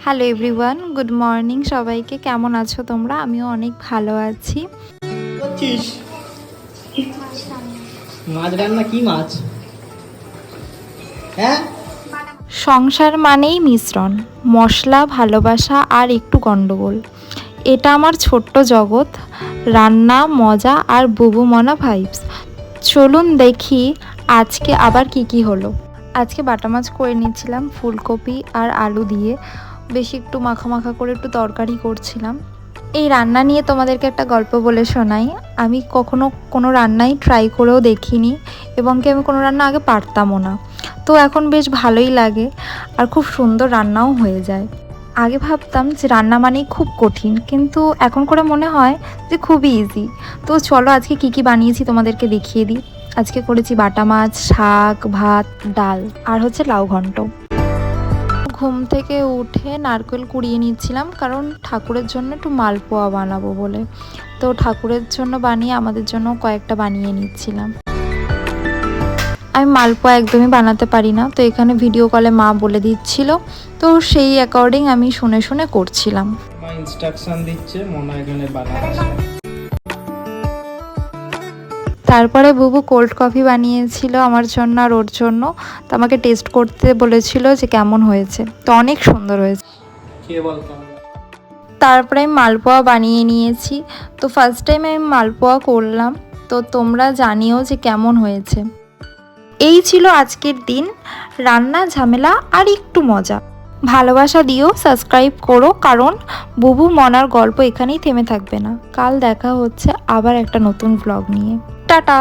Hello everyone, good morning সবাইকে। কেমন আছো তোমরা? আমিও অনেক ভালো আছি। মাছ রান্না কি মাছ? হ্যাঁ, সংসার মানেই মিশ্রণ, মশলা, ভালোবাসা আর একটু গন্ডগোল। এটা আমার ছোট্ট জগৎ, রান্না, মজা আর বুবু মনা ভাইবস। চলুন দেখি আজকে আবার কি হলো। আজকে বাটা মাছ করে নিচ্ছিলাম ফুলকপি আর আলু দিয়ে, বেশি একটু মাখা মাখা করে একটু তরকারি করছিলাম। এই রান্না নিয়ে তোমাদেরকে একটা গল্প বলে শোনাই। আমি কখনো কোনো রান্নাই ট্রাই করেও দেখিনি এবং কি আমি কোনো রান্না আগে পারতামও না। তো এখন বেশ ভালোই লাগে আর খুব সুন্দর রান্নাও হয়ে যায়। আগে ভাবতাম যে রান্না মানেই খুব কঠিন, কিন্তু এখন করে মনে হয় যে খুবই ইজি। তো চলো আজকে কি বানিয়েছি তোমাদেরকে দেখিয়ে দিই। আজকে করেছি বাটা মাছ, শাক, ভাত, ডাল আর হচ্ছে লাউ ঘন্ট। ঘুম থেকে উঠে নারকেল কুড়িয়ে নিচ্ছিলাম, কারণ ঠাকুরের জন্য একটু মালপোয়া বানাবো বলে। তো ঠাকুরের জন্য বানিয়ে আমাদের জন্য কয়েকটা বানিয়ে নিচ্ছিলাম। আমি মালপোয়া একদমই বানাতে পারি না, তো এখানে ভিডিও কলে মা বলে দিচ্ছিল, তো সেই অ্যাকর্ডিং আমি শুনে শুনে করছিলাম। মা ইনস্ট্রাকশন দিচ্ছে, মনে এখানে বানাচ্ছে। তারপরে বুবু কোল্ড কফি বানিয়েছিল আমার জন্য আর ওর জন্য। তো আমাকে টেস্ট করতে বলেছিল যে কেমন হয়েছে, তো অনেক সুন্দর হয়েছে। কে বলতো? তারপরে আমি মালপোয়া বানিয়ে নিয়েছি। তো ফার্স্ট টাইম আমি মালপোয়া করলাম, তো তোমরা জানিও যে কেমন হয়েছে। এই ছিল আজকের দিন, রান্না, ঝামেলা আর একটু মজা। ভালোবাসা দিও, সাবস্ক্রাইব করো, কারণ বুবু মনার গল্প এখানেই থেমে থাকবে না। কাল দেখা হচ্ছে আবার একটা নতুন ব্লগ নিয়ে। টাটা।